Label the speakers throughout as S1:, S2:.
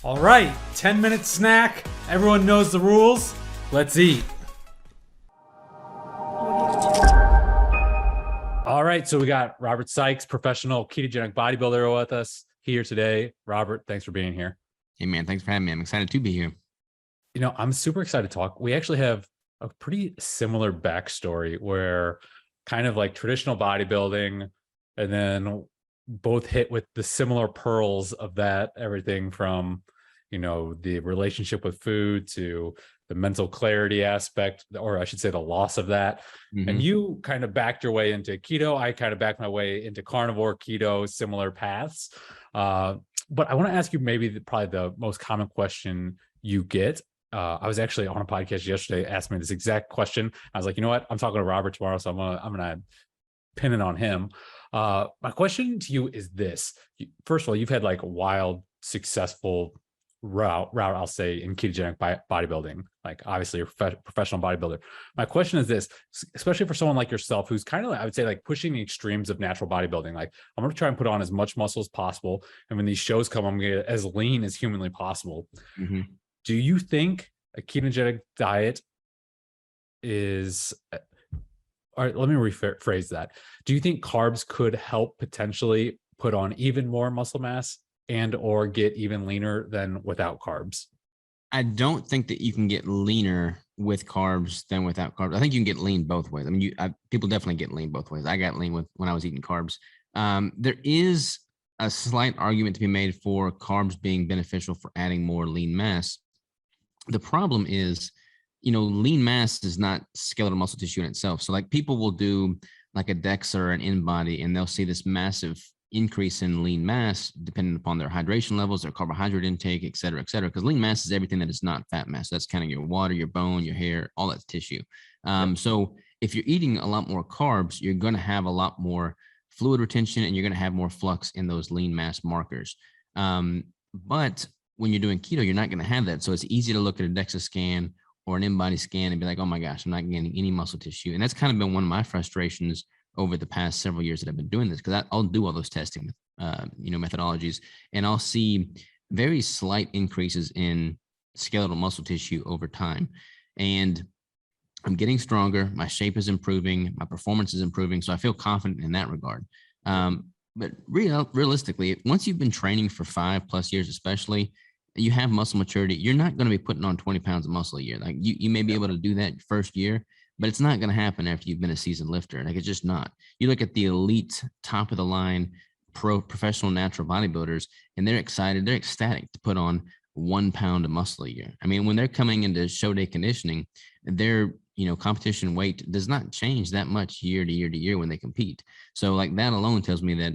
S1: All right, 10-minute snack. Everyone knows the rules. Let's eat. All right, so we got Robert Sikes, professional ketogenic bodybuilder, with us here today. Robert, thanks for being here.
S2: Hey man, thanks for having me. I'm excited to be here.
S1: I'm super excited to talk. We actually have a pretty similar backstory where kind of like traditional bodybuilding, and then both hit with the similar pearls of that, everything from, the relationship with food to the mental clarity aspect, or I should say the loss of that. And you kind of backed your way into keto. I kind of backed my way into carnivore, keto, similar paths. But I want to ask you maybe probably the most common question you get. I was actually on a podcast yesterday, asked me this exact question. I was like, you know what? I'm talking to Robert tomorrow, so I'm gonna pin it on him. My question to you is this. First of all, you've had like a wild, successful route, I'll say, in ketogenic bodybuilding. Like, obviously, you're a professional bodybuilder. My question is this, especially for someone like yourself, who's kind of, I would say, like pushing the extremes of natural bodybuilding. Like, I'm going to try and put on as much muscle as possible. And when these shows come, I'm going to get as lean as humanly possible. Do you think a ketogenic diet is, all right, let me rephrase that. Do you think carbs could help potentially put on even more muscle mass and or get even leaner than without carbs?
S2: I don't think that you can get leaner with carbs than without carbs. I think you can get lean both ways. I mean, people definitely get lean both ways. I got lean when I was eating carbs. There is a slight argument to be made for carbs being beneficial for adding more lean mass. The problem is, lean mass is not skeletal muscle tissue in itself. So like people will do like a DEXA or an InBody and they'll see this massive increase in lean mass depending upon their hydration levels, their carbohydrate intake, et cetera, because lean mass is everything that is not fat mass. So that's kind of your water, your bone, your hair, all that's tissue. So if you're eating a lot more carbs, you're going to have a lot more fluid retention and you're going to have more flux in those lean mass markers. But when you're doing keto, you're not going to have that. So it's easy to look at a DEXA scan or an InBody scan and be like, oh my gosh, I'm not getting any muscle tissue. And that's kind of been one of my frustrations over the past several years that I've been doing this, because I'll do all those testing, methodologies, and I'll see very slight increases in skeletal muscle tissue over time. And I'm getting stronger. My shape is improving. My performance is improving. So I feel confident in that regard. But realistically, once you've been training for 5+ years, especially, you have muscle maturity. You're not going to be putting on 20 pounds of muscle a year. Like you may be able to do that first year, but it's not going to happen after you've been a seasoned lifter. Like, it's just not. You look at the elite, top of the line, professional natural bodybuilders, and they're excited. They're ecstatic to put on 1 pound of muscle a year. I mean, when they're coming into show day conditioning, their competition weight does not change that much year to year to year when they compete. So like that alone tells me that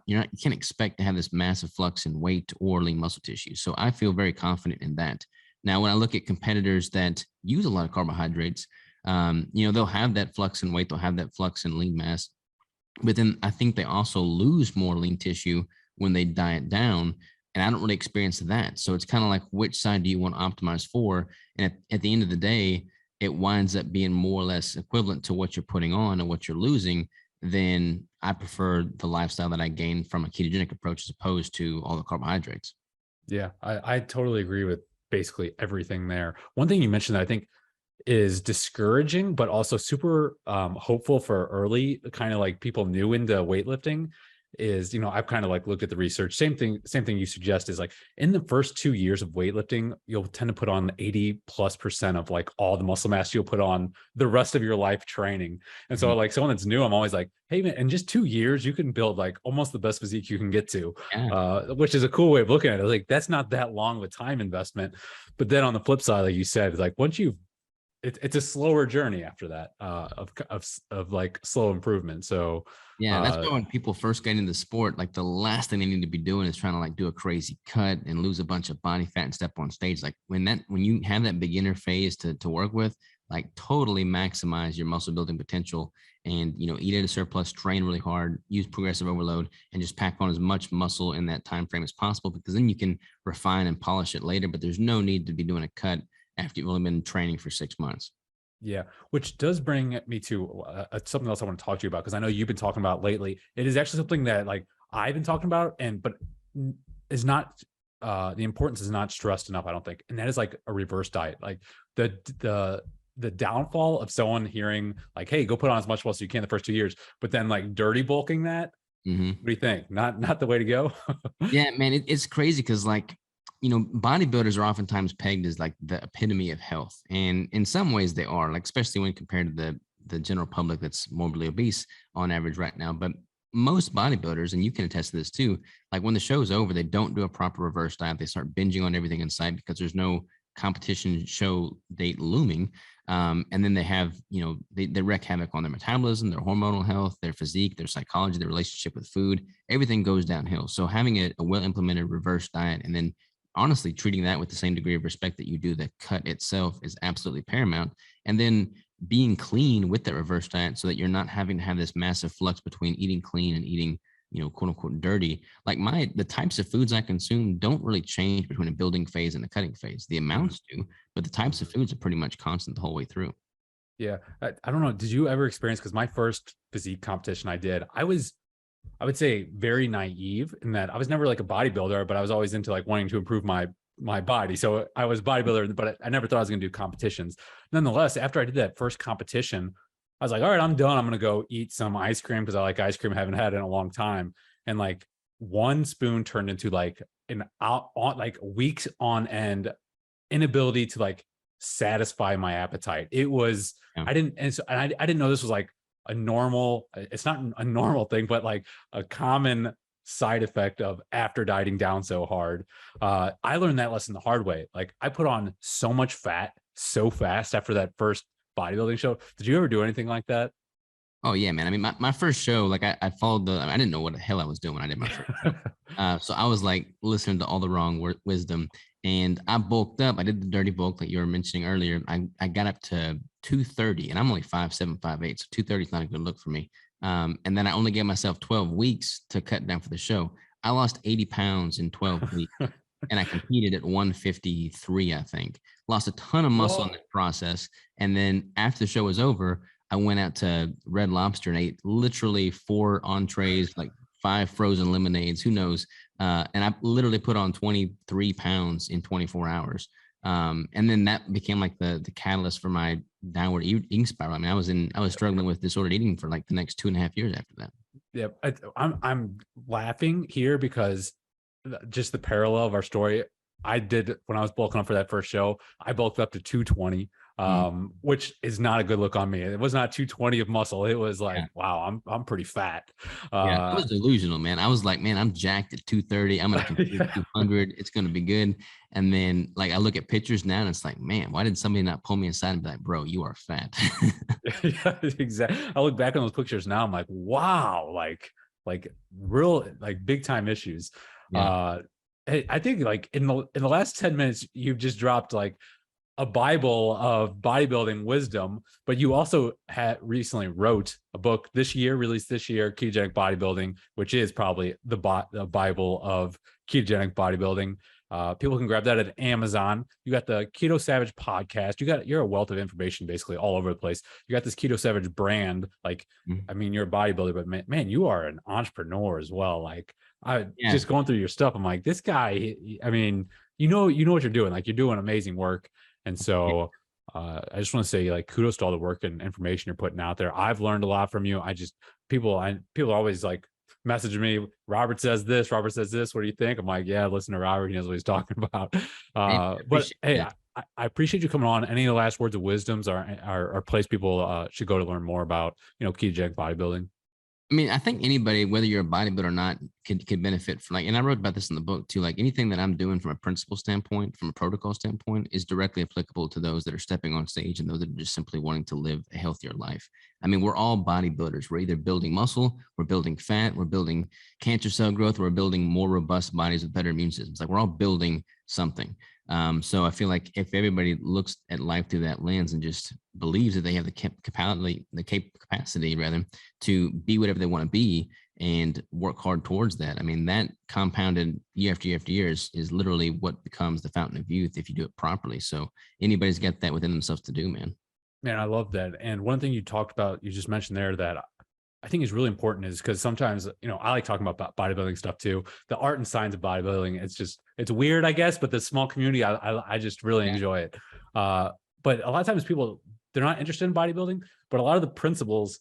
S2: you can't expect to have this massive flux in weight or lean muscle tissue. So I feel very confident in that. Now, when I look at competitors that use a lot of carbohydrates, they'll have that flux in weight, they'll have that flux in lean mass, but then I think they also lose more lean tissue when they diet down. And I don't really experience that. So it's kind of like, which side do you want to optimize for? And at the end of the day, it winds up being more or less equivalent to what you're putting on and what you're losing. Then I prefer the lifestyle that I gained from a ketogenic approach as opposed to all the carbohydrates.
S1: Yeah, I totally agree with basically everything there. One thing you mentioned that I think is discouraging, but also super hopeful for early kind of like people new into weightlifting is, I've kind of like looked at the research. Same thing you suggest is like in the first 2 years of weightlifting, you'll tend to put on 80+% of like all the muscle mass you'll put on the rest of your life training. And so like someone that's new, I'm always like, hey man, in just 2 years, you can build like almost the best physique you can get to, which is a cool way of looking at it. Like, that's not that long of a time investment. But then on the flip side, like you said, like once you've it's a slower journey after that, of like slow improvement. So
S2: that's why when people first get into the sport, like the last thing they need to be doing is trying to like do a crazy cut and lose a bunch of body fat and step on stage. Like when you have that beginner phase to work with, like totally maximize your muscle building potential and, eat at a surplus, train really hard, use progressive overload, and just pack on as much muscle in that time frame as possible, because then you can refine and polish it later. But there's no need to be doing a cut after you've only been training for 6 months.
S1: Yeah, which does bring me to something else I want to talk to you about, because I know you've been talking about lately. It is actually something that like I've been talking about, but is not the importance is not stressed enough, I don't think. And that is like a reverse diet. Like the downfall of someone hearing like, hey, go put on as much muscle as you can the first 2 years, but then like dirty bulking that.
S2: Mm-hmm.
S1: What do you think? Not the way to go.
S2: Yeah, man, it's crazy because like, bodybuilders are oftentimes pegged as like the epitome of health, and in some ways they are, like especially when compared to the general public that's morbidly obese on average right now. But most bodybuilders, and you can attest to this too, like when the show's over, they don't do a proper reverse diet. They start binging on everything in sight because there's no competition show date looming. And then they have, they wreak havoc on their metabolism, their hormonal health, their physique, their psychology, their relationship with food. Everything goes downhill. So having a well implemented reverse diet, and then honestly treating that with the same degree of respect that you do the cut itself, is absolutely paramount. And then being clean with that reverse diet so that you're not having to have this massive flux between eating clean and eating, quote unquote dirty. Like the types of foods I consume don't really change between a building phase and a cutting phase. The amounts do, but the types of foods are pretty much constant the whole way through.
S1: Yeah. I don't know. Did you ever experience, because my first physique competition I would say very naive in that I was never like a bodybuilder, but I was always into like wanting to improve my body. So I was a bodybuilder, but I never thought I was going to do competitions. Nonetheless, after I did that first competition, I was like, all right, I'm done. I'm going to go eat some ice cream because I like ice cream. I haven't had it in a long time. And like one spoon turned into like like weeks on end inability to like satisfy my appetite. It was,
S2: Yeah.
S1: I didn't know this was like a normal, it's not a normal thing, but like a common side effect of after dieting down so hard. I learned that lesson the hard way. Like I put on so much fat so fast after that first bodybuilding show. Did you ever do anything like that?
S2: Oh yeah, man. I mean, my first show, like I followed I didn't know what the hell I was doing when I did my first show. So I was like listening to all the wrong wisdom, and I bulked up. I did the dirty bulk that you were mentioning earlier. I got up to 230, and I'm only 5'7", 5'8", so 230 is not a good look for me. And then I only gave myself 12 weeks to cut down for the show. I lost 80 pounds in 12 weeks, and I competed at 153, I think. Lost a ton of muscle in the process, and then after the show was over, I went out to Red Lobster and ate literally 4 entrees, like 5 frozen lemonades, who knows? And I literally put on 23 pounds in 24 hours. And then that became like the catalyst for my downward eating spiral. I mean, I was struggling with disordered eating for like the next 2.5 years after that.
S1: Yeah, I'm laughing here because just the parallel of our story. I did when I was bulking up for that first show. I bulked up to 220, which is not a good look on me. It was not 220 of muscle. It was like, wow, I'm pretty fat.
S2: Yeah, I was delusional, man. I was like, man, I'm jacked at 230. I'm gonna compete at 200. It's gonna be good. And then like I look at pictures now and it's like, man, why did somebody not pull me aside and be like, bro, you are fat?
S1: Yeah, exactly. I look back on those pictures now. I'm like, wow, like real like big time issues.
S2: Yeah.
S1: I think like in the last 10 minutes, you've just dropped like a Bible of bodybuilding wisdom, but you also had recently wrote a book released this year, Ketogenic Bodybuilding, which is probably the Bible of ketogenic bodybuilding. People can grab that at Amazon. You got the Keto Savage podcast. You're a wealth of information basically all over the place. You got this Keto Savage brand. Like, I mean, you're a bodybuilder, but man, you are an entrepreneur as well. Like just going through your stuff, I'm like, this guy, I mean, you know what you're doing. Like you're doing amazing work. And so I just want to say like kudos to all the work and information you're putting out there. I've learned a lot from you. People are always like messaging me, Robert says this, what do you think? I'm like, yeah, listen to Robert, he knows what he's talking about. But hey, I appreciate you coming on. Any of the last words of wisdoms or place people should go to learn more about, ketogenic bodybuilding?
S2: I mean, I think anybody, whether you're a bodybuilder or not, could benefit from like, and I wrote about this in the book too. Like anything that I'm doing from a principle standpoint, from a protocol standpoint, is directly applicable to those that are stepping on stage and those that are just simply wanting to live a healthier life. I mean, we're all bodybuilders. We're either building muscle, we're building fat, we're building cancer cell growth, we're building more robust bodies with better immune systems. Like we're all building something. So I feel like if everybody looks at life through that lens and just believes that they have the capacity rather to be whatever they want to be and work hard towards that. I mean, that compounded year after year after year is literally what becomes the fountain of youth if you do it properly. So anybody's got that within themselves to do, man.
S1: Man, I love that. And one thing you talked about, you just mentioned there that I think is really important is because sometimes, I like talking about bodybuilding stuff too. The art and science of bodybuilding, it's weird, I guess, but the small community, I just really
S2: Yeah.
S1: enjoy it. But a lot of times people, they're not interested in bodybuilding, but a lot of the principles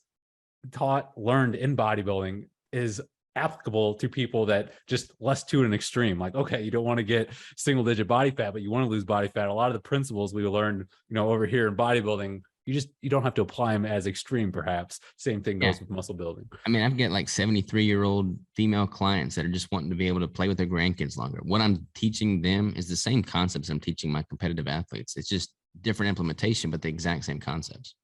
S1: learned in bodybuilding is applicable to people that just less to an extreme. Like, okay, you don't want to get single digit body fat, but you want to lose body fat. A lot of the principles we learned, over here in bodybuilding, you don't have to apply them as extreme, perhaps. Same thing goes with muscle building.
S2: I mean, I've got like 73-year-old female clients that are just wanting to be able to play with their grandkids longer. What I'm teaching them is the same concepts I'm teaching my competitive athletes. It's just different implementation, but the exact same concepts.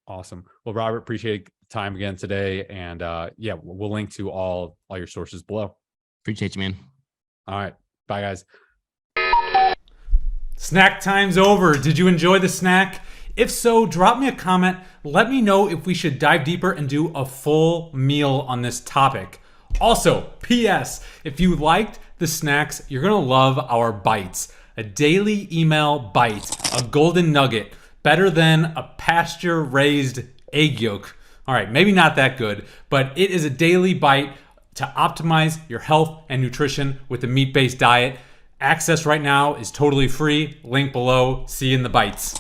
S1: Awesome. Well, Robert, appreciate the time again today. And yeah, we'll link to all your sources below.
S2: Appreciate you, man.
S1: All right. Bye, guys.
S3: Snack time's over. Did you enjoy the snack? If so, drop me a comment. Let me know if we should dive deeper and do a full meal on this topic. Also, P.S. if you liked the snacks, you're going to love our bites. A daily email bite, a golden nugget, better than a pasture-raised egg yolk. All right, maybe not that good, but it is a daily bite to optimize your health and nutrition with the meat-based diet. Access right now is totally free. Link below. See you in the bites.